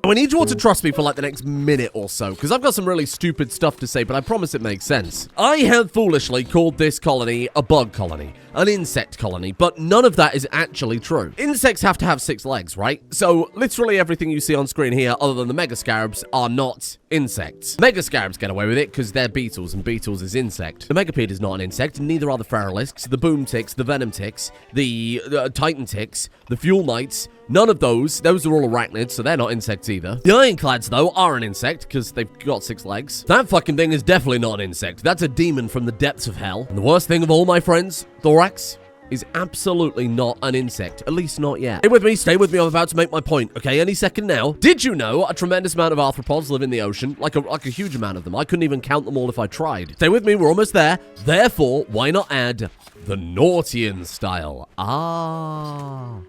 I need you all to trust me for like the next minute or so, because I've got some really stupid stuff to say, but I promise it makes sense. I have foolishly called this colony a bug colony, an insect colony, but none of that is actually true. Insects have to have 6 legs, right? So literally everything you see on screen here, other than the megascarabs, are not insects. Megascarabs get away with it because they're beetles, and beetles is insect. The megapede is not an insect, and neither are the feralisks, the boom ticks, the venom ticks, the titan ticks, the fuel mites. None of those are all arachnids, so they're not insects either. The ironclads, though, are an insect, because they've got 6 legs. That fucking thing is definitely not an insect. That's a demon from the depths of hell. And the worst thing of all, my friends, thorax is absolutely not an insect, at least not yet. Stay with me, I'm about to make my point, okay? Any second now. Did you know a tremendous amount of arthropods live in the ocean? Like a huge amount of them. I couldn't even count them all if I tried. Stay with me, we're almost there. Therefore, why not add the Nautian style?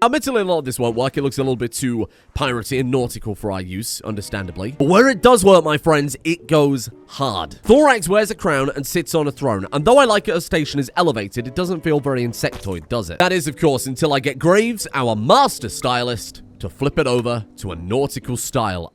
Admittedly, a lot of this won't work. It looks a little bit too piratey and nautical for our use, understandably. But where it does work, my friends, it goes hard. Thorax wears a crown and sits on a throne, and though I like it, a station is elevated, it doesn't feel very insectoid, does it? That is, of course, until I get Graves, our master stylist, to flip it over to a nautical style.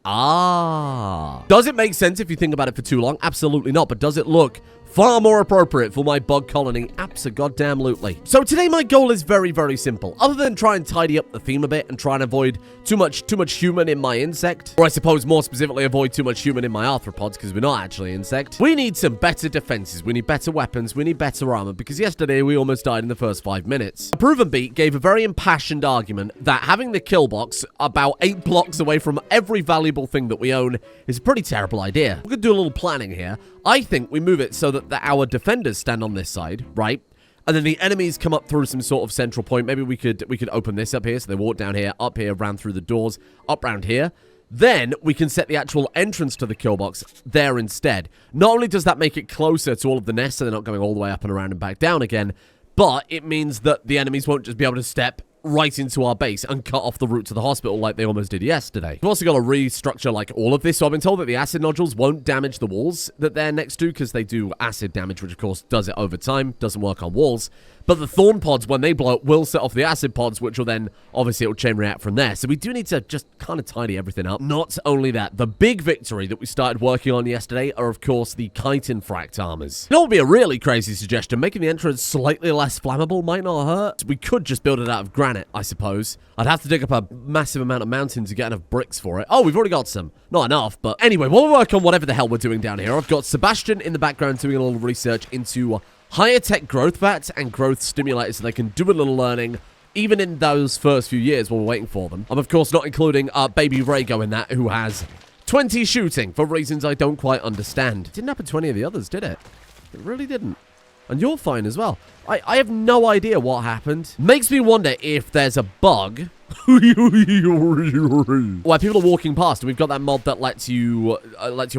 Does it make sense if you think about it for too long? Absolutely not, but does it look far more appropriate for my bug colony? Abso-goddamn-lutely. So today my goal is very, very simple. Other than try and tidy up the theme a bit and try and avoid too much human in my insect, or I suppose more specifically avoid too much human in my arthropods, because we're not actually insect, we need some better defenses, we need better weapons, we need better armor, because yesterday we almost died in the first 5 minutes. A proven beat gave a very impassioned argument that having the kill box about 8 blocks away from every valuable thing that we own is a pretty terrible idea. We're gonna do a little planning here. I think we move it so that our defenders stand on this side, right? And then the enemies come up through some sort of central point. Maybe we could open this up here, so they walk down here, up here, round through the doors, up round here. Then we can set the actual entrance to the kill box there instead. Not only does that make it closer to all of the nests, so they're not going all the way up and around and back down again, but it means that the enemies won't just be able to step right into our base and cut off the route to the hospital like they almost did yesterday. We've also got to restructure like all of this, so I've been told that the acid nodules won't damage the walls that they're next to, because they do acid damage, which of course does it over time, doesn't work on walls. But the thorn pods, when they blow up, will set off the acid pods, which will then, obviously, it will chain react from there. So we do need to just kind of tidy everything up. Not only that, the big victory that we started working on yesterday are, of course, the chitin fract armors. You know what would be a really crazy suggestion? Making the entrance slightly less flammable might not hurt. We could just build it out of granite, I suppose. I'd have to dig up a massive amount of mountain to get enough bricks for it. Oh, we've already got some. Not enough, but anyway, we'll work on whatever the hell we're doing down here. I've got Sebastian in the background doing a little research into higher tech growth vats and growth stimulators, so they can do a little learning even in those first few years while we're waiting for them. I'm of course not including baby Rhaego in that, who has 20 shooting for reasons I don't quite understand. It didn't happen to any of the others, did it? It really didn't. And you're fine as well. I have no idea what happened. Makes me wonder if there's a bug where people are walking past, and we've got that mod that lets your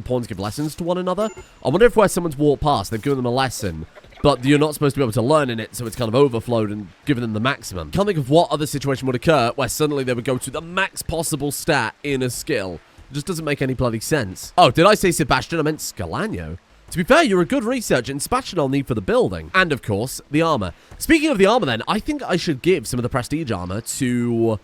pawns give lessons to one another. I wonder if where someone's walked past, they've given them a lesson, but you're not supposed to be able to learn in it, so it's kind of overflowed and given them the maximum. Can't think of what other situation would occur where suddenly they would go to the max possible stat in a skill. It just doesn't make any bloody sense. Oh, did I say Sebastian? I meant Scalano. To be fair, you're a good researcher, and Sebastian I'll need for the building. And, of course, the armor. Speaking of the armor, then, I think I should give some of the prestige armor to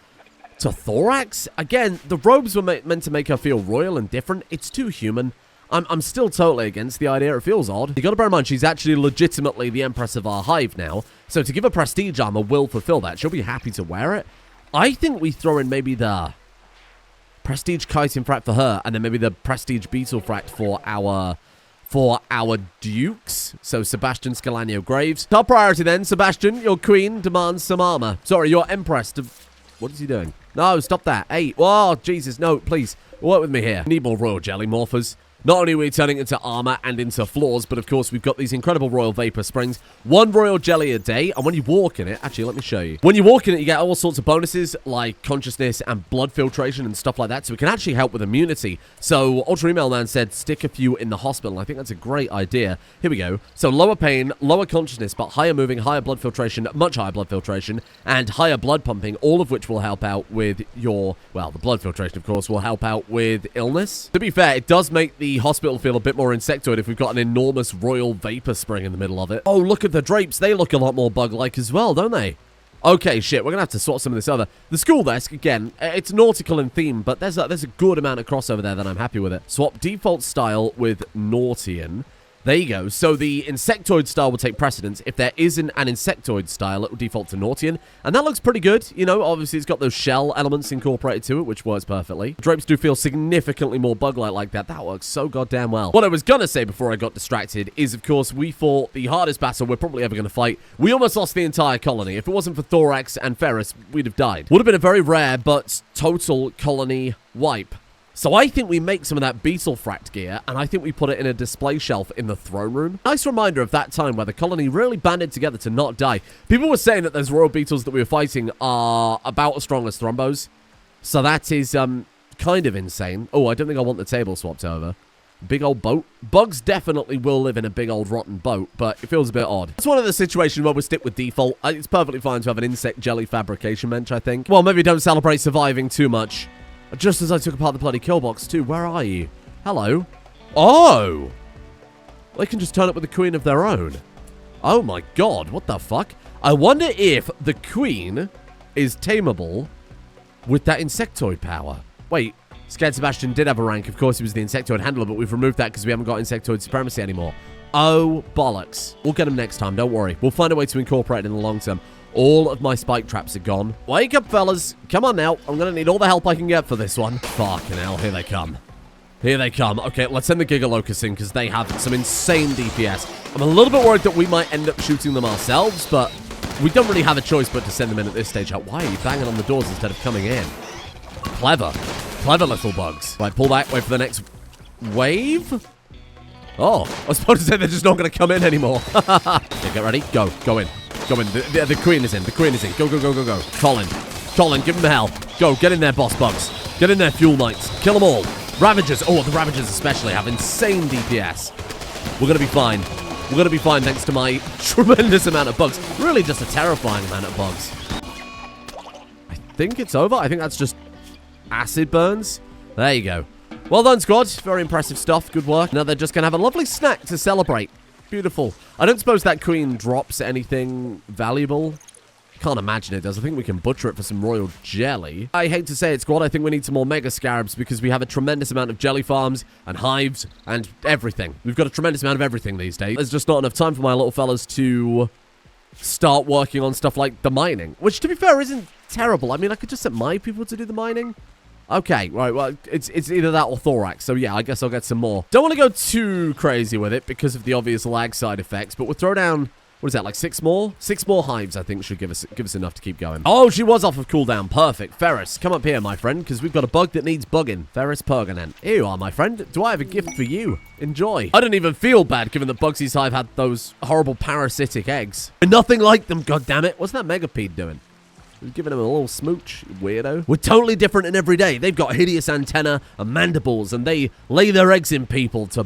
Thorax. Again, the robes were meant to make her feel royal and different. It's too human. I'm still totally against the idea. It feels odd. You gotta bear in mind, she's actually legitimately the Empress of our hive now. So to give her prestige armor will fulfill that. She'll be happy to wear it. I think we throw in maybe the prestige chitin fract for her, and then maybe the prestige beetle fract for our dukes. So Sebastian, Scalano, Graves. Top priority then, Sebastian. Your queen demands some armor. Sorry, your empress. What is he doing? No, stop that. Hey, oh, Jesus, no, please. Work with me here. Need more royal jelly morphers. Not only are we turning into armor and into floors, but of course we've got these incredible royal vapor springs. 1 royal jelly a day, and when you walk in it, actually let me show you. When you walk in it, you get all sorts of bonuses like consciousness and blood filtration and stuff like that, so it can actually help with immunity. So Ultra Email Man said stick a few in the hospital. I think that's a great idea. Here we go. So lower pain, lower consciousness, but higher moving, higher blood filtration, much higher blood filtration, and higher blood pumping, all of which will help out with your, well, the blood filtration of course will help out with illness. To be fair, it does make the hospital feel a bit more insectoid if we've got an enormous royal vapor spring in the middle of it. Oh, look at the drapes. They look a lot more bug-like as well, don't they? Okay, shit, we're gonna have to sort some of this over. The school desk, again, it's nautical in theme, but there's a good amount of crossover there that I'm happy with it. Swap default style with Nautian. There you go. So the Insectoid style will take precedence. If there isn't an Insectoid style, it will default to Nautian. And that looks pretty good. You know, obviously it's got those shell elements incorporated to it, which works perfectly. Drapes do feel significantly more bug-like like that. That works so goddamn well. What I was gonna say before I got distracted is, of course, we fought the hardest battle we're probably ever gonna fight. We almost lost the entire colony. If it wasn't for Thorax and Ferris, we'd have died. Would have been a very rare but total colony wipe. So I think we make some of that beetle fract gear, and I think we put it in a display shelf in the throne room. Nice reminder of that time where the colony really banded together to not die. People were saying that those royal beetles that we were fighting are about as strong as thrombos. So that is kind of insane. Oh, I don't think I want the table swapped over. Big old boat. Bugs definitely will live in a big old rotten boat, but it feels a bit odd. It's one of the situations where we stick with default. It's perfectly fine to have an insect jelly fabrication bench, I think. Well, maybe don't celebrate surviving too much. Just as I took apart the bloody kill box, too. Where are you? Hello? Oh! They can just turn up with a queen of their own. Oh my god, what the fuck? I wonder if the queen is tameable with that insectoid power. Wait, Scared Sebastian did have a rank. Of course, he was the insectoid handler, but we've removed that because we haven't got insectoid supremacy anymore. Oh, bollocks. We'll get him next time, don't worry. We'll find a way to incorporate it in the long term. All of my spike traps are gone. Wake up, fellas. Come on now. I'm going to need all the help I can get for this one. Fucking hell. Here they come. Here they come. Okay, let's send the Gigalocust in because they have some insane DPS. I'm a little bit worried that we might end up shooting them ourselves, but we don't really have a choice but to send them in at this stage. Why are you banging on the doors instead of coming in? Clever. Clever little bugs. Right, pull back. Wait for the next wave. Oh, I was supposed to say they're just not going to come in anymore. Okay, get ready. Go. Go in. Go in. The queen is in. The queen is in. Go, go, go, go, go. Colin. Colin, give him hell. Go, get in there, boss bugs. Get in there, fuel knights. Kill them all. Ravagers. Oh, the Ravagers especially have insane DPS. We're going to be fine. We're going to be fine thanks to my tremendous amount of bugs. Really just a terrifying amount of bugs. I think it's over. I think that's just acid burns. There you go. Well done, squad. Very impressive stuff. Good work. Now they're just going to have a lovely snack to celebrate. Beautiful. I don't suppose that queen drops anything valuable. Can't imagine it does. I think we can butcher it for some royal jelly. I hate to say it, squad. I think we need some more mega scarabs because we have a tremendous amount of jelly farms and hives and everything. We've got a tremendous amount of everything these days. There's just not enough time for my little fellas to start working on stuff like the mining, which, to be fair, isn't terrible. I mean, I could just set my people to do the mining. Okay, right, well, it's either that or Thorax, so yeah, I guess I'll get some more. Don't want to go too crazy with it because of the obvious lag side effects, but we'll throw down, what is that, like 6 more? 6 more hives, I think, should give us enough to keep going. Oh, she was off of cooldown. Perfect. Ferris, come up here, my friend, because we've got a bug that needs bugging. Ferris Permanent. Here you are, my friend. Do I have a gift for you? Enjoy. I don't even feel bad, given that Bugsy's hive had those horrible parasitic eggs. Nothing like them, goddammit. What's that Megapede doing? We're giving him a little smooch, weirdo. We're totally different in every day. They've got hideous antenna and mandibles, and they lay their eggs in people to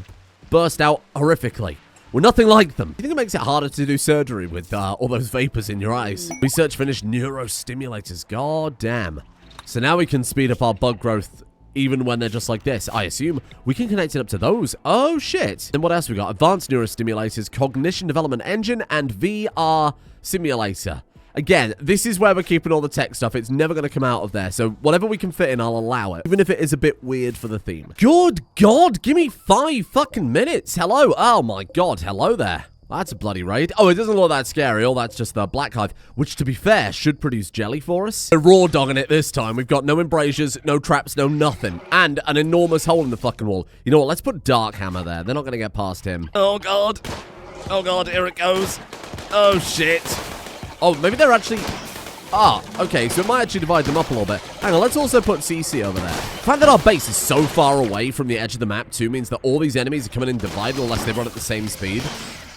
burst out horrifically. We're nothing like them. You think it makes it harder to do surgery with all those vapors in your eyes? Research finished. Neurostimulators. God damn. So now we can speed up our bug growth even when they're just like this. I assume we can connect it up to those. Oh, shit. And what else we got? Advanced neurostimulators, cognition development engine, and VR simulator. Again, this is where we're keeping all the tech stuff. It's never going to come out of there. So whatever we can fit in, I'll allow it. Even if it is a bit weird for the theme. Good God, give me 5 fucking minutes. Hello. Oh my God. Hello there. That's a bloody raid. Oh, it doesn't look that scary. All that's just the black hive, which to be fair, should produce jelly for us. We're raw dogging it this time. We've got no embrasures, no traps, no nothing. And an enormous hole in the fucking wall. You know what? Let's put Dark Hammer there. They're not going to get past him. Oh God. Oh God, here it goes. Oh shit. Oh, maybe they're actually... Ah, okay, so it might actually divide them up a little bit. Hang on, let's also put CC over there. The fact that our base is so far away from the edge of the map, too, means that all these enemies are coming in divided unless they run at the same speed.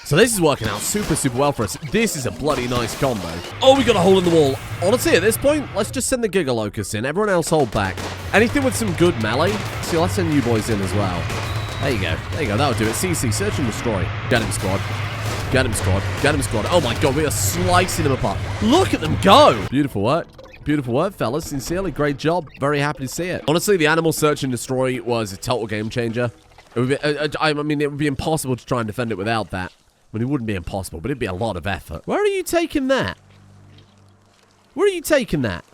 So this is working out super, super well for us. This is a bloody nice combo. Oh, we got a hole in the wall. Honestly, at this point, let's just send the Gigalocust in. Everyone else hold back. Anything with some good melee? See, let's send you boys in as well. There you go. There you go. That'll do it. CC, search and destroy. Get him, squad. Get him, squad. Get him, squad. Oh my God, we are slicing them apart. Look at them go. Beautiful work. Beautiful work, fellas. Sincerely, great job. Very happy to see it. Honestly, the animal search and destroy was a total game changer. It would be, I mean, it would be impossible to try and defend it without that. I mean, it wouldn't be impossible, but it'd be a lot of effort. Where are you taking that? Where are you taking that?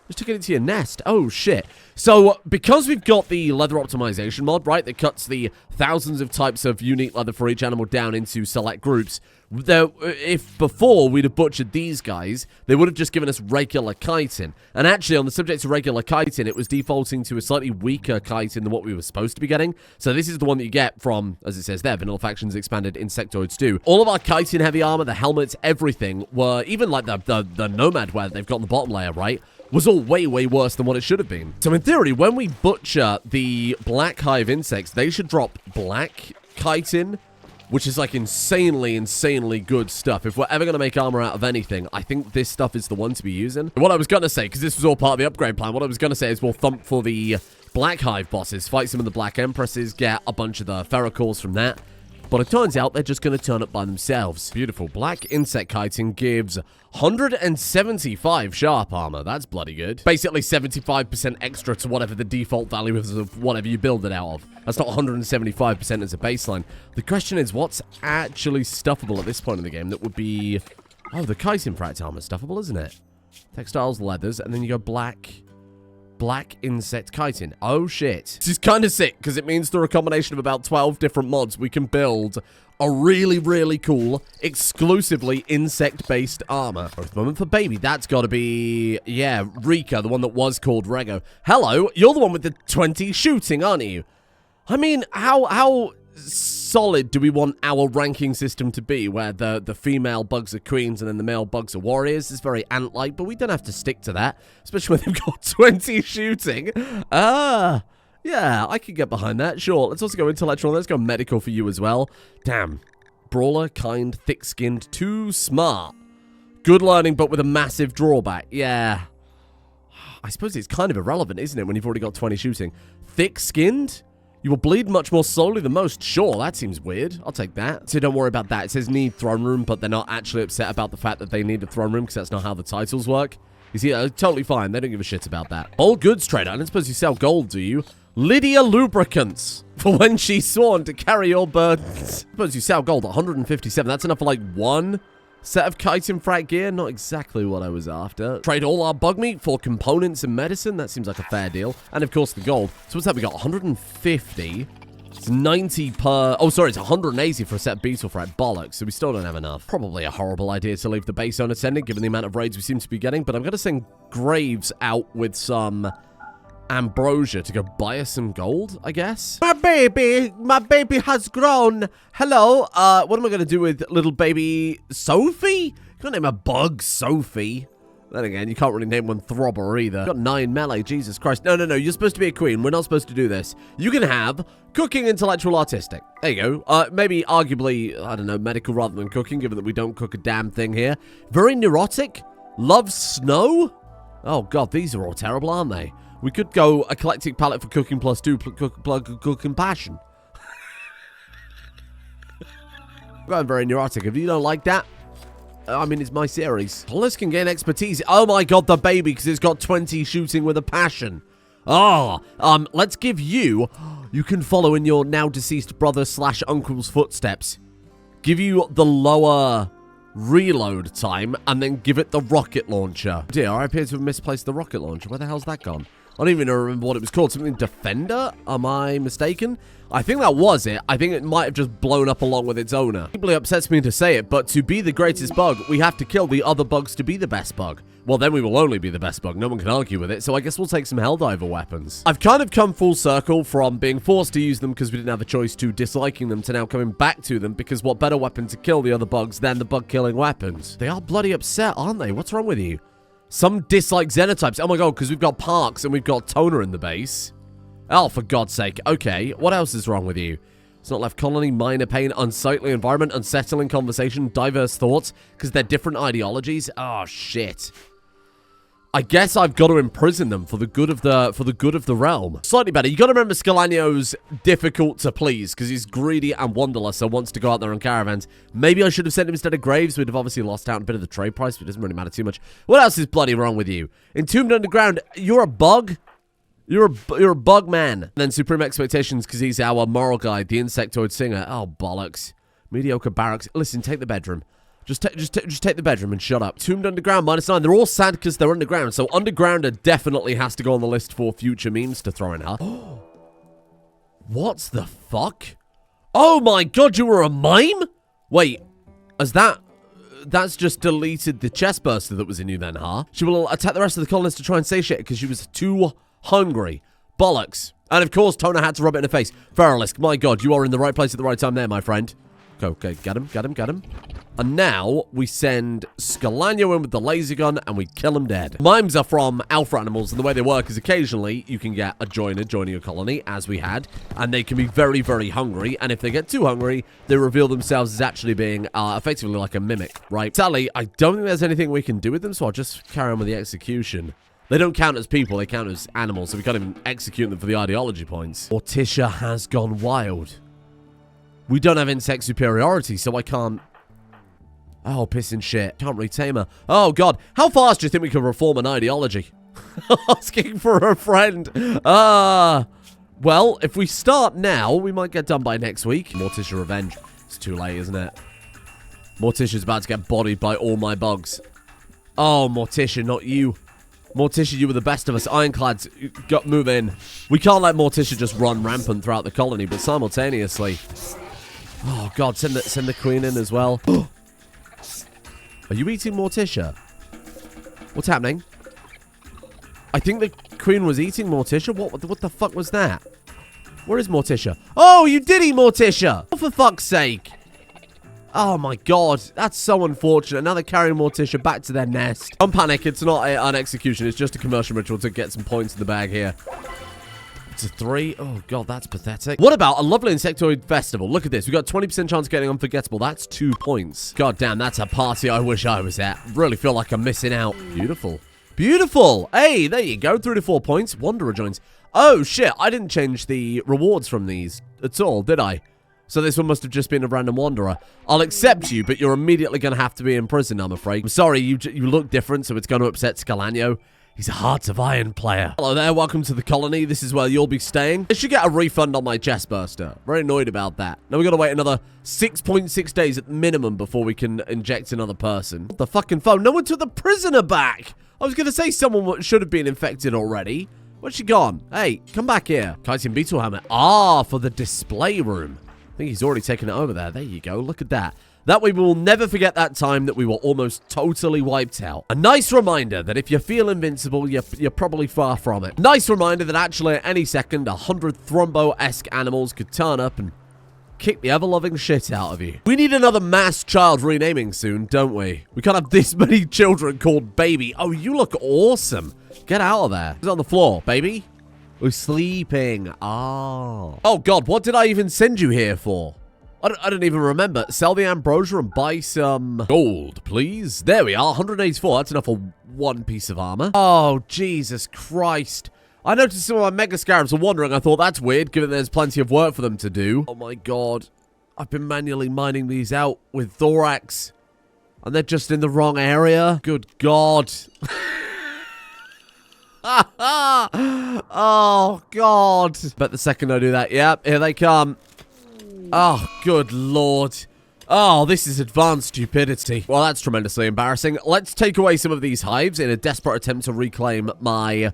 Just took it into your nest. Oh, shit. So, because we've got the leather optimization mod, right, that cuts the thousands of types of unique leather for each animal down into select groups, if before we'd have butchered these guys, they would have just given us regular chitin. And actually, on the subject of regular chitin, it was defaulting to a slightly weaker chitin than what we were supposed to be getting. So this is the one that you get from, as it says there, Vanilla Factions Expanded Insectoids 2. All of our chitin-heavy armor, the helmets, everything, were, even like the nomad wear that they've got on the bottom layer, right, was all way, way worse than what it should have been. So in theory, when we butcher the black hive insects, they should drop black chitin, which is like insanely, insanely good stuff. If we're ever going to make armor out of anything, I think this stuff is the one to be using. What I was going to say, because this was all part of the upgrade plan, what I was going to say is we'll thump for the black hive bosses, fight some of the black empresses, get a bunch of the ferrocores from that. But it turns out they're just going to turn up by themselves. Beautiful. Black insect chitin gives 175 sharp armor. That's bloody good. Basically 75% extra to whatever the default value is of whatever you build it out of. That's not 175% as a baseline. The question is, what's actually stuffable at this point in the game that would be... Oh, the chitin fract armor is stuffable, isn't it? Textiles, leathers, and then you go black insect chitin. Oh, shit. This is kind of sick, because it means through a combination of about 12 different mods, we can build a really, really cool, exclusively insect-based armor. Growth moment for baby. That's got to be, yeah, Rika, the one that was called Rego. Hello, you're the one with the 20 shooting, aren't you? I mean, how solid do we want our ranking system to be, where the female bugs are queens and then the male bugs are warriors? It's very ant-like, but we don't have to stick to that, especially when they've got 20 shooting. Yeah, I can get behind that. Sure, let's also go intellectual. Let's go medical for you as well. Damn. Brawler, kind, thick-skinned, too smart. Good learning, but with a massive drawback. Yeah. I suppose it's kind of irrelevant, isn't it, when you've already got 20 shooting? Thick-skinned? You will bleed much more slowly than most. Sure, that seems weird. I'll take that. So don't worry about that. It says need throne room, but they're not actually upset about the fact that they need a throne room, because that's not how the titles work. You see, totally fine. They don't give a shit about that. All goods trader. I don't suppose you sell gold, do you? Lydia Lubricants. For when she's sworn to carry your burdens. I suppose you sell gold at 157. That's enough for like one set of chitin frac gear. Not exactly what I was after. Trade all our bug meat for components and medicine. That seems like a fair deal. And of course the gold. So what's that? We got 150. It's 90 per... Oh, sorry, it's 180 for a set of beetle frac. Bollocks. So we still don't have enough. Probably a horrible idea to leave the base unattended, given the amount of raids we seem to be getting. But I'm going to send Graves out with some ambrosia to go buy us some gold, I guess. My baby has grown. Hello, what am I going to do with little baby Sophie? You can't name a bug Sophie. Then again, you can't really name one Throbber either. Got 9 melee, Jesus Christ. No, you're supposed to be a queen. We're not supposed to do this. You can have cooking, intellectual, artistic. There you go. Maybe arguably, I don't know, medical rather than cooking, given that we don't cook a damn thing here. Very neurotic. Loves snow. Oh god, these are all terrible, aren't they? We could go eclectic palette for cooking plus 2 cooking passion. I'm very neurotic. If you don't like that, I mean, it's my series. Hollis can gain expertise. Oh my god, the baby, because it's got 20 shooting with a passion. Let's give you... You can follow in your now deceased brother / uncle's footsteps. Give you the lower reload time, and then give it the rocket launcher. Dear, I appear to have misplaced the rocket launcher. Where the hell's that gone? I don't even remember what it was called. Something Defender? Am I mistaken? I think that was it. I think it might have just blown up along with its owner. It deeply upsets me to say it, but to be the greatest bug, we have to kill the other bugs to be the best bug. Well, then we will only be the best bug. No one can argue with it, so I guess we'll take some Helldiver weapons. I've kind of come full circle from being forced to use them because we didn't have a choice to disliking them to now coming back to them because what better weapon to kill the other bugs than the bug-killing weapons? They are bloody upset, aren't they? What's wrong with you? Some dislike xenotypes. Oh my god, because we've got Parks and we've got Toner in the base. Oh, for God's sake. Okay, what else is wrong with you? It's not left colony, minor pain, unsightly environment, unsettling conversation, diverse thoughts, because they're different ideologies. Oh, shit. I guess I've got to imprison them for the good of the realm. Slightly better. You got to remember Scalanio's difficult to please because he's greedy and wanderlust, so wants to go out there on caravans. Maybe I should have sent him instead of Graves. We'd have obviously lost out a bit of the trade price, but it doesn't really matter too much. What else is bloody wrong with you? Entombed Underground, you're a bug? You're a bug man. And then Supreme Expectations because he's our moral guide, the Insectoid singer. Oh, bollocks. Mediocre barracks. Listen, take the bedroom. Just take the bedroom and shut up. Tombed underground, -9. They're all sad because they're underground. So undergrounder definitely has to go on the list for future memes to throw in her. What the fuck? Oh my god, you were a mime? Wait, that's just deleted the chest burster that was in you then, huh? She will attack the rest of the colonists to try and satiate because she was too hungry. Bollocks. And of course, Toner had to rub it in her face. Feralisk, my god, you are in the right place at the right time there, my friend. Okay, get him. And now we send Scalanio in with the laser gun and we kill him dead. Mimes are from alpha animals, and the way they work is occasionally you can get a joiner joining your colony, as we had, and they can be very, very hungry, and if they get too hungry, they reveal themselves as actually being effectively like a mimic, right? Sadly, I don't think there's anything we can do with them, so I'll just carry on with the execution. They don't count as people, they count as animals, so we can't even execute them for the ideology points. Morticia has gone wild. We don't have insect superiority, so I can't... Oh, piss and shit. Can't really tame her. Oh, God. How fast do you think we can reform an ideology? Asking for a friend. Well, if we start now, we might get done by next week. Morticia Revenge. It's too late, isn't it? Morticia's about to get bodied by all my bugs. Oh, Morticia, not you. Morticia, you were the best of us. Ironclads, move in. We can't let Morticia just run rampant throughout the colony, but simultaneously... Oh, God, send the queen in as well. Are you eating Morticia? What's happening? I think the queen was eating Morticia. What the fuck was that? Where is Morticia? Oh, you did eat Morticia! Oh, for fuck's sake. Oh my god, that's so unfortunate. Now they're carrying Morticia back to their nest. Don't panic, it's not an execution. It's just a commercial ritual to get some points in the bag here. It's a 3. Oh, God, that's pathetic. What about a lovely Insectoid festival? Look at this. We've got 20% chance of getting unforgettable. That's 2 points. God damn, that's a party I wish I was at. Really feel like I'm missing out. Beautiful. Beautiful. Hey, there you go. 3 to 4 points. Wanderer joins. Oh, shit. I didn't change the rewards from these at all, did I? So this one must have just been a random wanderer. I'll accept you, but you're immediately going to have to be in prison, I'm afraid. I'm sorry, you look different, so it's going to upset Scalanio. He's a Hearts of Iron player. Hello there, welcome to the colony. This is where you'll be staying. I should get a refund on my chest burster. Very annoyed about that. Now we've got to wait another 6.6 days at minimum before we can inject another person. What the fucking phone? No one took the prisoner back. I was going to say someone should have been infected already. Where's she gone? Hey, come back here. Chitin beetle helmet. Ah, for the display room. I think he's already taken it over there. There you go. Look at that. That way we will never forget that time that we were almost totally wiped out. A nice reminder that if you feel invincible, you're probably far from it. Nice reminder that actually at any second, 100 Thrombo-esque animals could turn up and kick the ever-loving shit out of you. We need another mass child renaming soon, don't we? We can't have this many children called baby. Oh, you look awesome. Get out of there. He's on the floor, baby. We're sleeping. Oh. Oh, God, what did I even send you here for? I don't even remember. Sell the ambrosia and buy some gold, please. There we are, 184. That's enough for 1 piece of armor. Oh, Jesus Christ. I noticed some of my mega scarabs are wandering. I thought that's weird, given there's plenty of work for them to do. Oh, my God. I've been manually mining these out with thorax. And they're just in the wrong area. Good God. Oh, God. But the second I do that, yep, here they come. Oh, good Lord. Oh, this is advanced stupidity. Well, that's tremendously embarrassing. Let's take away some of these hives in a desperate attempt to reclaim my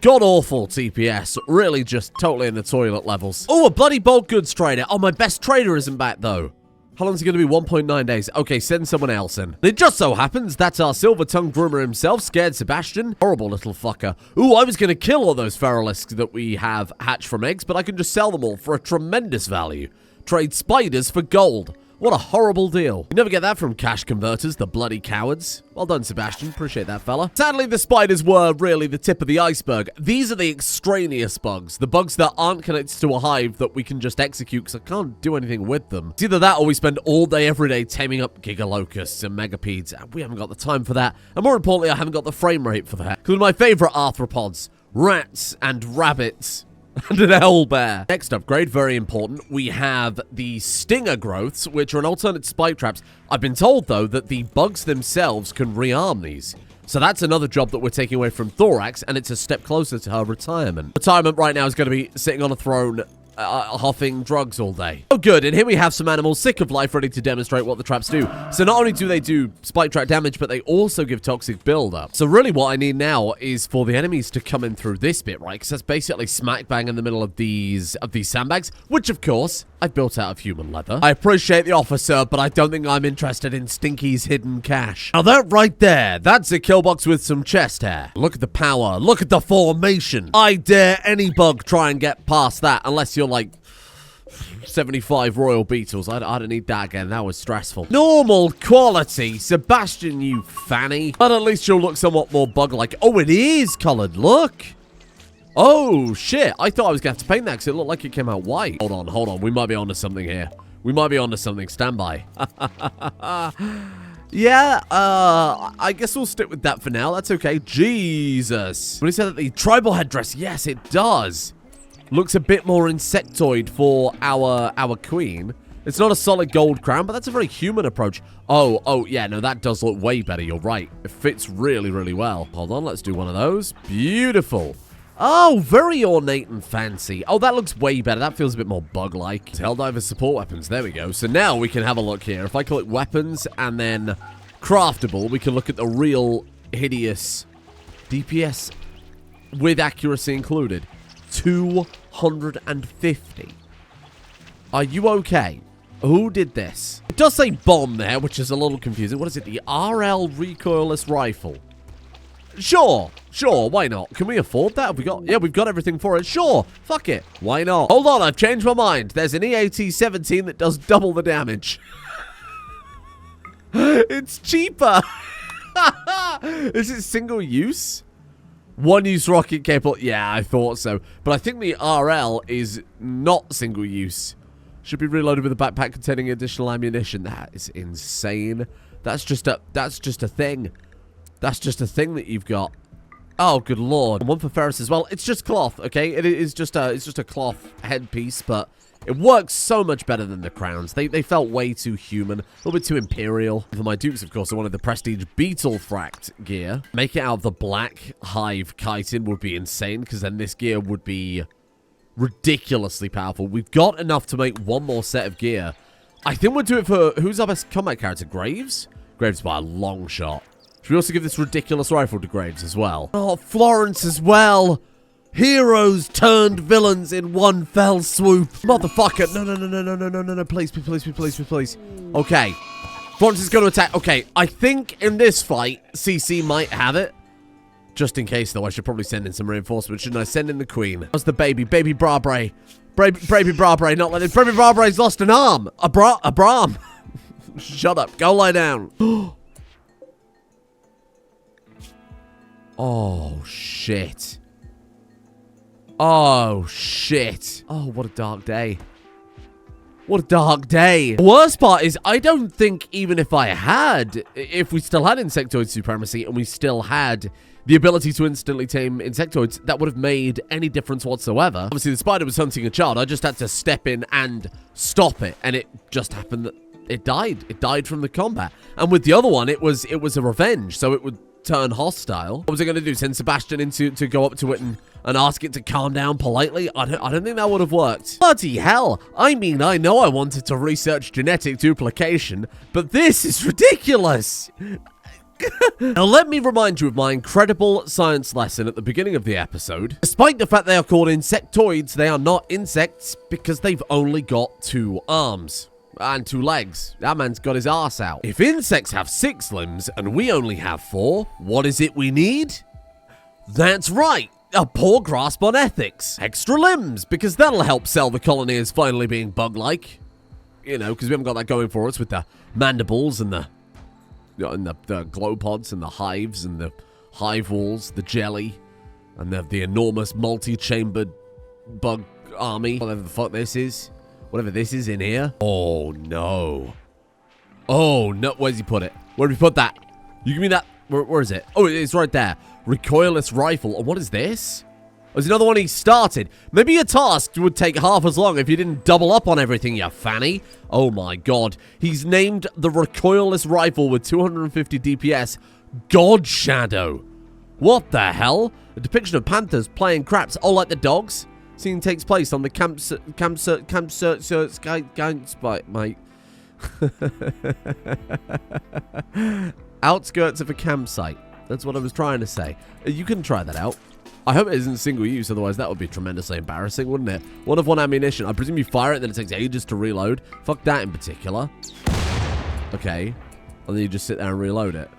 god-awful TPS. Really just totally in the toilet levels. Oh, a bloody bulk goods trader. Oh, my best trader isn't back, though. How long is it going to be? 1.9 days. Okay, send someone else in. It just so happens that our silver-tongued groomer himself scared Sebastian. Horrible little fucker. Ooh, I was going to kill all those feralisks that we have hatched from eggs, but I can just sell them all for a tremendous value. Trade spiders for gold. What a horrible deal. You never get that from cash converters, the bloody cowards. Well done, Sebastian. Appreciate that, fella. Sadly, the spiders were really the tip of the iceberg. These are the extraneous bugs. The bugs that aren't connected to a hive that we can just execute because I can't do anything with them. It's either that or we spend all day, every day taming up gigalocusts and megapedes. And we haven't got the time for that. And more importantly, I haven't got the frame rate for that. Because my favorite arthropods, rats and rabbits. And an owlbear. Next upgrade, very important, we have the stinger growths, which are an alternate spike traps. I've been told, though, that the bugs themselves can rearm these. So that's another job that we're taking away from Thorax, and it's a step closer to her retirement. Retirement right now is going to be sitting on a throne huffing drugs all day. Oh, good. And here we have some animals sick of life ready to demonstrate what the traps do. So not only do they do spike trap damage, but they also give toxic buildup. So really what I need now is for the enemies to come in through this bit, right? Because that's basically smack bang in the middle of these sandbags, which of course I've built out of human leather. I appreciate the offer, sir, but I don't think I'm interested in Stinky's hidden cache. Now that right there, that's a kill box with some chest hair. Look at the power. Look at the formation. I dare any bug try and get past that unless you're like 75 royal beetles. I don't need that again. That was stressful. Normal quality. Sebastian, you fanny. But at least you'll look somewhat more bug-like. Oh, it is colored. Look. Oh, shit. I thought I was going to have to paint that because it looked like it came out white. Hold on. We might be onto something here. We might be onto something. Stand by. Yeah, I guess we'll stick with that for now. That's okay. Jesus. When he said that the tribal headdress, yes, it does. Looks a bit more insectoid for our queen. It's not a solid gold crown, but that's a very human approach. Oh, yeah, no, that does look way better. You're right. It fits really, really well. Hold on, let's do one of those. Beautiful. Oh, very ornate and fancy. Oh, that looks way better. That feels a bit more bug-like. Helldivers support weapons. There we go. So now we can have a look here. If I click weapons and then craftable, we can look at the real hideous DPS with accuracy included. 250. Are you okay? Who did this? It does say bomb there, which is a little confusing. What is it? The RL recoilless rifle. Sure, why not? Can we afford that? Have we got... Yeah, we've got everything for it. Sure, fuck it. Why not? Hold on, I've changed my mind. There's an EAT-17 that does double the damage. It's cheaper. Is it single use? One use rocket capable. Yeah, I thought so. But I think the RL is not single use. Should be reloaded with a backpack containing additional ammunition. That is insane. That's just a thing. That's just a thing that you've got. Oh, good lord. And one for Ferris as well. It's just cloth, okay? It is just a cloth headpiece, but it works so much better than the crowns. They felt way too human, a little bit too imperial. For my dupes, of course, I wanted the prestige beetle fract gear. Make it out of the black hive chitin would be insane, because then this gear would be ridiculously powerful. We've got enough to make one more set of gear. I think we'll do it for... Who's our best combat character? Graves? Graves by a long shot. Should we also give this ridiculous rifle to Graves as well? Oh, Florence as well. Heroes turned villains in one fell swoop. Motherfucker. No. Please. Okay. Florence is going to attack. Okay, I think in this fight, CC might have it. Just in case, though, I should probably send in some reinforcements. Shouldn't I send in the queen? How's the baby? Baby Brabre. Baby Brabre. Not letting... Baby Brabre's lost an arm. A Bram. Shut up. Go lie down. Oh, shit. Oh, shit. Oh, what a dark day. What a dark day. The worst part is, I don't think even if we still had Insectoid supremacy and we still had the ability to instantly tame Insectoids, that would have made any difference whatsoever. Obviously, the spider was hunting a child. I just had to step in and stop it, and it just happened that it died. It died from the combat. And with the other one, it was a revenge, so it would turn hostile. What was I going to do? Send Sebastian in to go up to it and ask it to calm down politely? I don't think that would have worked. Bloody hell. I mean, I know I wanted to research genetic duplication, but this is ridiculous. Now, let me remind you of my incredible science lesson at the beginning of the episode. Despite the fact they are called insectoids, they are not insects because they've only got 2 arms. And 2 legs. That man's got his arse out. If insects have 6 limbs and we only have 4, what is it we need? That's right. A poor grasp on ethics. Extra limbs, because that'll help sell the colony as finally being bug-like. You know, because we haven't got that going for us with the mandibles and the glow pods and the hives and the hive walls, the jelly, and the enormous multi-chambered bug army. Whatever the fuck this is. Whatever this is in here. Oh, no. Oh, no. Where's he put it? Where did he put that? You give me that. Where is it? Oh, it's right there. Recoilless rifle. Oh, what is this? Oh, it's another one he started. Maybe your task would take half as long if you didn't double up on everything, you fanny. Oh, my God. He's named the recoilless rifle with 250 DPS God Shadow. What the hell? A depiction of panthers playing craps. Oh, like the dogs? Scene takes place on the campsite, mate. Outskirts of a campsite. That's what I was trying to say. You can try that out. I hope it isn't single use, otherwise that would be tremendously embarrassing, wouldn't it? One of one ammunition. I presume you fire it, then it takes ages to reload. Fuck that in particular. Okay. And then you just sit there and reload it.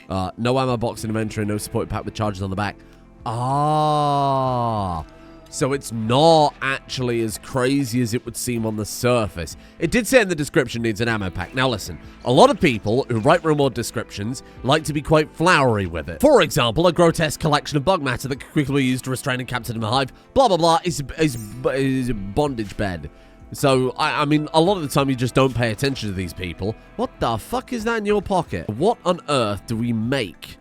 No ammo box in inventory, no supported pack with charges on the back. Ah. So it's not actually as crazy as it would seem on the surface. It did say in the description needs an ammo pack. Now listen, a lot of people who write Rimworld descriptions like to be quite flowery with it. For example, a grotesque collection of bug matter that could quickly be used to restrain and capture a hive, blah blah blah, is a bondage bed. So, I mean, a lot of the time you just don't pay attention to these people. What the fuck is that in your pocket? What on earth do we make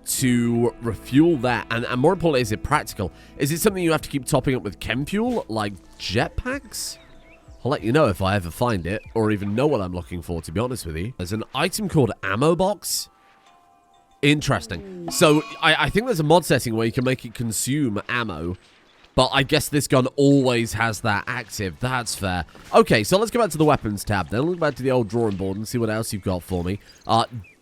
to refuel that? And more importantly, is it practical? Is it something you have to keep topping up with chem fuel, like jetpacks? I'll let you know if I ever find it, or even know what I'm looking for, to be honest with you. There's an item called ammo box. Interesting. So, I think there's a mod setting where you can make it consume ammo, but I guess this gun always has that active. That's fair. Okay, so let's go back to the weapons tab then. Look back to the old drawing board and see what else you've got for me.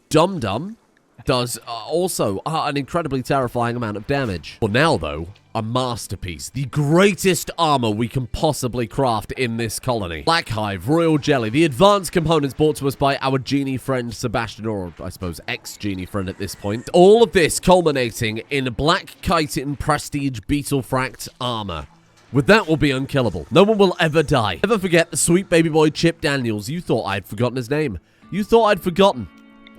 Dum Dum does also an incredibly terrifying amount of damage. For now, though, a masterpiece. The greatest armor we can possibly craft in this colony. Black Hive, Royal Jelly, the advanced components brought to us by our genie friend Sebastian, or I suppose ex-genie friend at this point. All of this culminating in Black Chitin Prestige Beetle Fract armor. With that, we'll be unkillable. No one will ever die. Never forget the sweet baby boy Chip Daniels. You thought I'd forgotten his name. You thought I'd forgotten.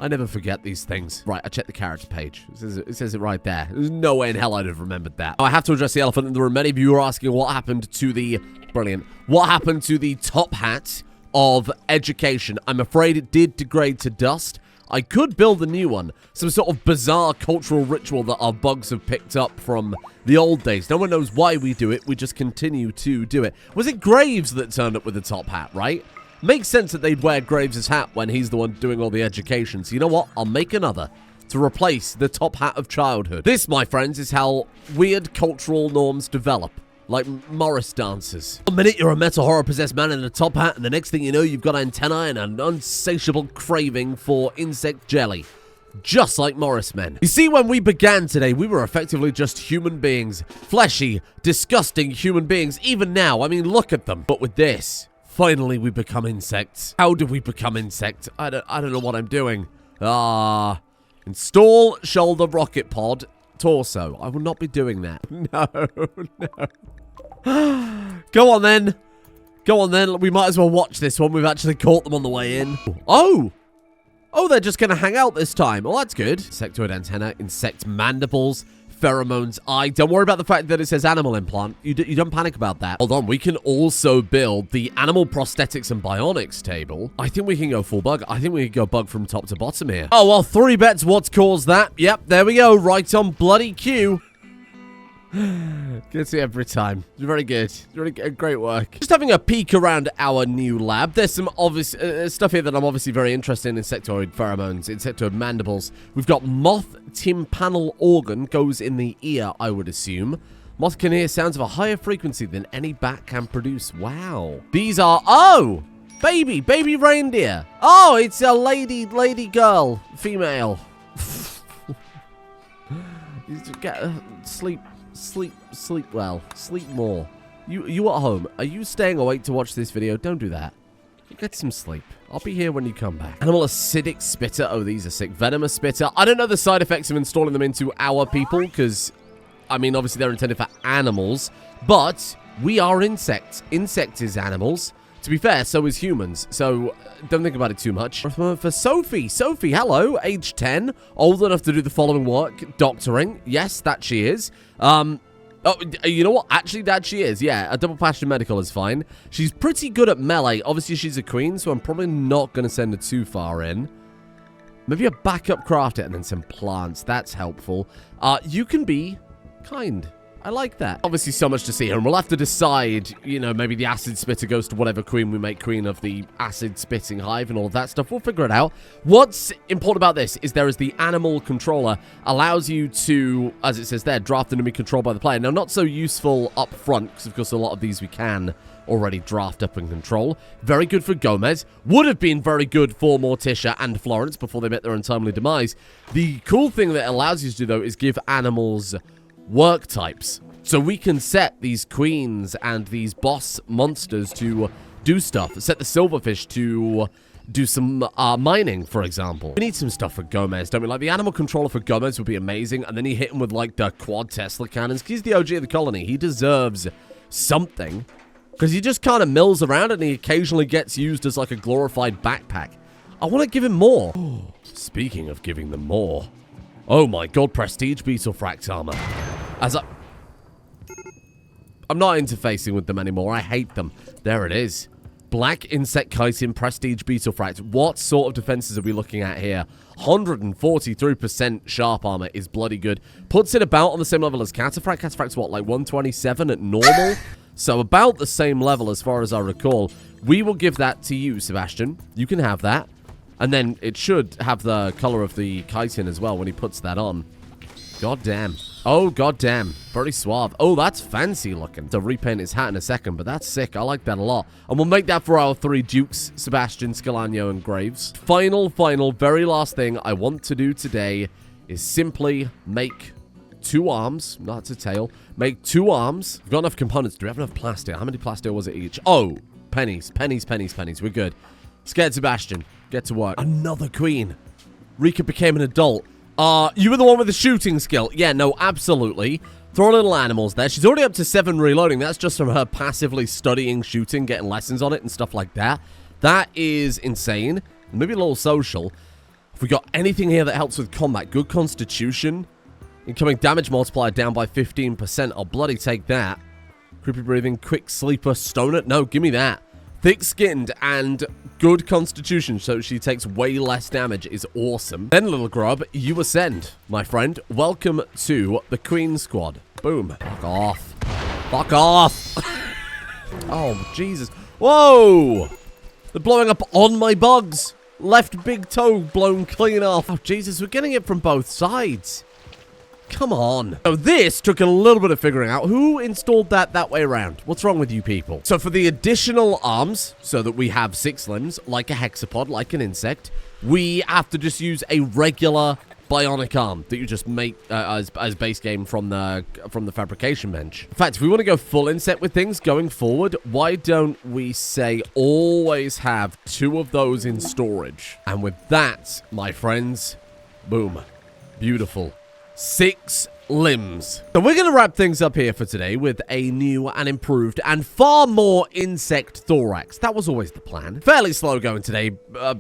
I never forget these things. Right, I checked the character page. It says it right there. There's no way in hell I'd have remembered that. Now, I have to address the elephant in the room. Many of you are asking what happened to the... Brilliant. What happened to the top hat of education? I'm afraid it did degrade to dust. I could build a new one. Some sort of bizarre cultural ritual that our bugs have picked up from the old days. No one knows why we do it. We just continue to do it. Was it Graves that turned up with the top hat, right? Makes sense that they'd wear Graves' hat when he's the one doing all the education. So you know what? I'll make another to replace the top hat of childhood. This, my friends, is how weird cultural norms develop. Like Morris dancers. 1 minute you're a metal horror-possessed man in a top hat, and the next thing you know, you've got antennae and an insatiable craving for insect jelly. Just like Morris men. You see, when we began today, we were effectively just human beings. Fleshy, disgusting human beings. Even now, I mean, look at them. But with this... Finally, we become insects. How do we become insects? I don't know what I'm doing. Install shoulder rocket pod torso. I will not be doing that. No. Go on then. Go on then. We might as well watch this one. We've actually caught them on the way in. Oh, they're just going to hang out this time. Oh, that's good. Insectoid antenna, insect mandibles, pheromones eye. Don't worry about the fact that it says animal implant. You don't panic about that. Hold on, we can also build the animal prosthetics and bionics table. I think we can go full bug. I think we can go bug from top to bottom here. Oh, well, 3 bets what's caused that. Yep, there we go. Right on bloody cue. Good to see every time. You're very good. Really good. Great work. Just having a peek around our new lab. There's some obvious stuff here that I'm obviously very interested in. Insectoid pheromones, insectoid mandibles. We've got moth tympanal organ goes in the ear, I would assume. Moth can hear sounds of a higher frequency than any bat can produce. Wow. These are... Oh! Baby reindeer. Oh, it's a lady girl. Female. Sleep well. Sleep more. You at home, are you staying awake to watch this video? Don't do that. Get some sleep. I'll be here when you come back. Animal acidic spitter. Oh, these are sick. Venomous spitter. I don't know the side effects of installing them into our people, because, I mean, obviously they're intended for animals, but we are insects. Insect is animals. To be fair, so is humans, so don't think about it too much. For Sophie. Sophie, hello, age 10, old enough to do the following work, doctoring. Yes, that she is. Oh, you know what? Actually, that she is. Yeah, a double passion medical is fine. She's pretty good at melee. Obviously, she's a queen, so I'm probably not going to send her too far in. Maybe a backup crafter and then some plants. That's helpful. You can be kind. I like that. Obviously, so much to see here, and we'll have to decide, you know, maybe the acid spitter goes to whatever queen we make queen of the acid-spitting hive and all of that stuff. We'll figure it out. What's important about this is there is the animal controller, allows you to, as it says there, draft enemy controlled by the player. Now, not so useful up front, because, of course, a lot of these we can already draft up and control. Very good for Gomez. Would have been very good for Morticia and Florence before they met their untimely demise. The cool thing that it allows you to do, though, is give animals work types. So we can set these queens and these boss monsters to do stuff. Set the silverfish to do some mining, for example. We need some stuff for Gomez, don't we? Like, the animal controller for Gomez would be amazing, and then you hit him with, like, the quad Tesla cannons. He's the OG of the colony. He deserves something, because he just kind of mills around and he occasionally gets used as, like, a glorified backpack. I want to give him more. Speaking of giving them more, oh my god, prestige beetlefract armor. I'm not interfacing with them anymore. I hate them. There it is. Black insect chitin prestige beetlefract. What sort of defenses are we looking at here? 143% sharp armor is bloody good. Puts it about on the same level as cataphracts. Cataphract's what, like 127 at normal? So about the same level as far as I recall. We will give that to you, Sebastian. You can have that. And then it should have the color of the chitin as well when he puts that on. God damn. Oh, god damn. Very suave. Oh, that's fancy looking. To repaint his hat in a second, but that's sick. I like that a lot. And we'll make that for our 3 dukes, Sebastian, Scalano, and Graves. Final, very last thing I want to do today is simply make 2 arms. That's a tail. Make 2 arms. We've got enough components. Do we have enough plastic? How many plastic was it each? Oh, pennies. We're good. Scared Sebastian. Get to work. Another queen. Rika became an adult. You were the one with the shooting skill. Yeah, no, absolutely. Throw little animals there. She's already up to 7 reloading. That's just from her passively studying shooting, getting lessons on it and stuff like that. That is insane. Maybe a little social. If we got anything here that helps with combat, good constitution. Incoming damage multiplier down by 15%. I'll bloody take that. Creepy breathing, quick sleeper, stoner. No, give me that. Thick-skinned and good constitution, so she takes way less damage, is awesome. Then, little grub, you ascend, my friend. Welcome to the Queen Squad. Boom. Fuck off. Fuck off. Oh, Jesus. Whoa! They're blowing up on my bugs. Left big toe blown clean off. Oh, Jesus, we're getting it from both sides. Come on. So this took a little bit of figuring out. Who installed that way around? What's wrong with you people? So for the additional arms, so that we have 6 limbs, like a hexapod, like an insect, we have to just use a regular bionic arm that you just make as base game from the fabrication bench. In fact, if we want to go full insect with things going forward, why don't we say always have 2 of those in storage? And with that, my friends, boom. Beautiful. 6 limbs. So we're going to wrap things up here for today with a new and improved and far more insect thorax. That was always the plan. Fairly slow going today,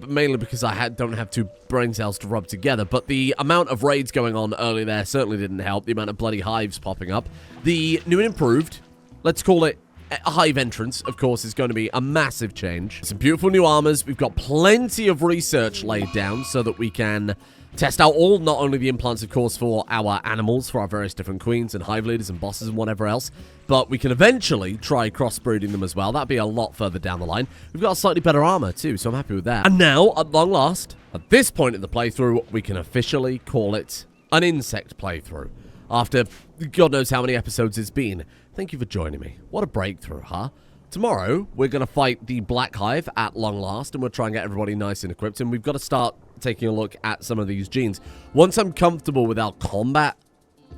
mainly because I don't have 2 brain cells to rub together, but the amount of raids going on early there certainly didn't help. The amount of bloody hives popping up. The new and improved, let's call it a hive entrance, of course, is going to be a massive change. Some beautiful new armors. We've got plenty of research laid down so that we can test out not only the implants, of course, for our animals, for our various different queens and hive leaders and bosses and whatever else, but we can eventually try crossbreeding them as well. That'd be a lot further down the line. We've got slightly better armor, too, so I'm happy with that. And now, at long last, at this point in the playthrough, we can officially call it an insect playthrough. After God knows how many episodes it's been. Thank you for joining me. What a breakthrough, huh? Tomorrow, we're going to fight the Black Hive at long last, and we'll try and get everybody nice and equipped, and we've got to start taking a look at some of these genes. Once I'm comfortable with our combat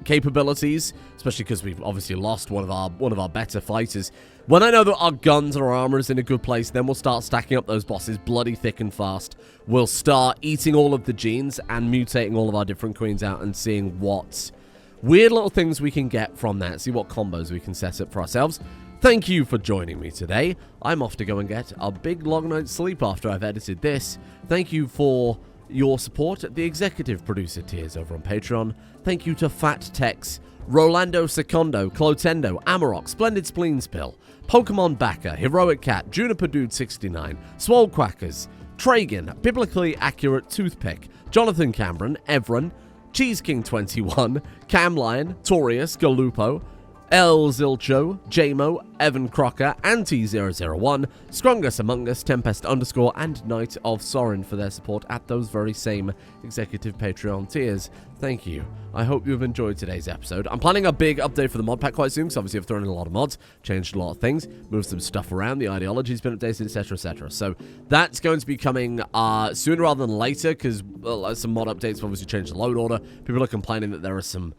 capabilities, especially because we've obviously lost one of our better fighters, when I know that our guns and our armor is in a good place, then we'll start stacking up those bosses bloody thick and fast. We'll start eating all of the genes and mutating all of our different queens out and seeing what weird little things we can get from that, see what combos we can set up for ourselves. Thank you for joining me today. I'm off to go and get a big long night's sleep after I've edited this. Thank you for your support at the executive producer tiers over on Patreon. Thank you to Fat Tex, Rolando Secondo, Clotendo, Amarok, Splendid Spleens Pill, Pokemon Backer, Heroic Cat, Juniper Dude 69, Swole Quackers, Tragan, Biblically Accurate Toothpick, Jonathan Cameron, Evron, Cheese King 21, Cam Lion, Torius, Galupo, El Zilcho, Jamo, Evan Crocker, Anti001, Scrungus Among Us, Tempest _ and Knight of Sorin for their support at those very same executive Patreon tiers. Thank you. I hope you've enjoyed today's episode. I'm planning a big update for the mod pack quite soon, because obviously I've thrown in a lot of mods, changed a lot of things, moved some stuff around, the ideology's been updated, etc, etc. So that's going to be coming sooner rather than later, because some mod updates have obviously changed the load order. People are complaining that there are some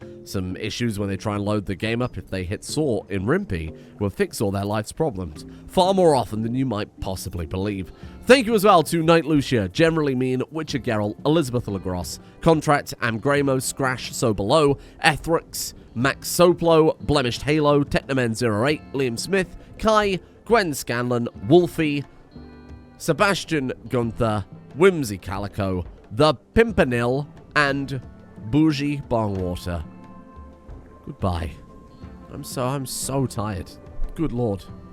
issues when they try and load the game up. If they hit SAW in Rimpy, will fix all their life's problems far more often than you might possibly believe. Thank you as well to Knight Lucia, Generally Mean, Witcher Geralt, Elizabeth Lagros, Contract, Amgramo, Scrash, So Below, Ethrix, Max Soplo, Blemished Halo, Technoman08, Liam Smith, Kai, Gwen Scanlon, Wolfie, Sebastian Gunther, Whimsy Calico, The Pimpernel, and Bougie Bongwater. Goodbye. I'm so tired. Good lord.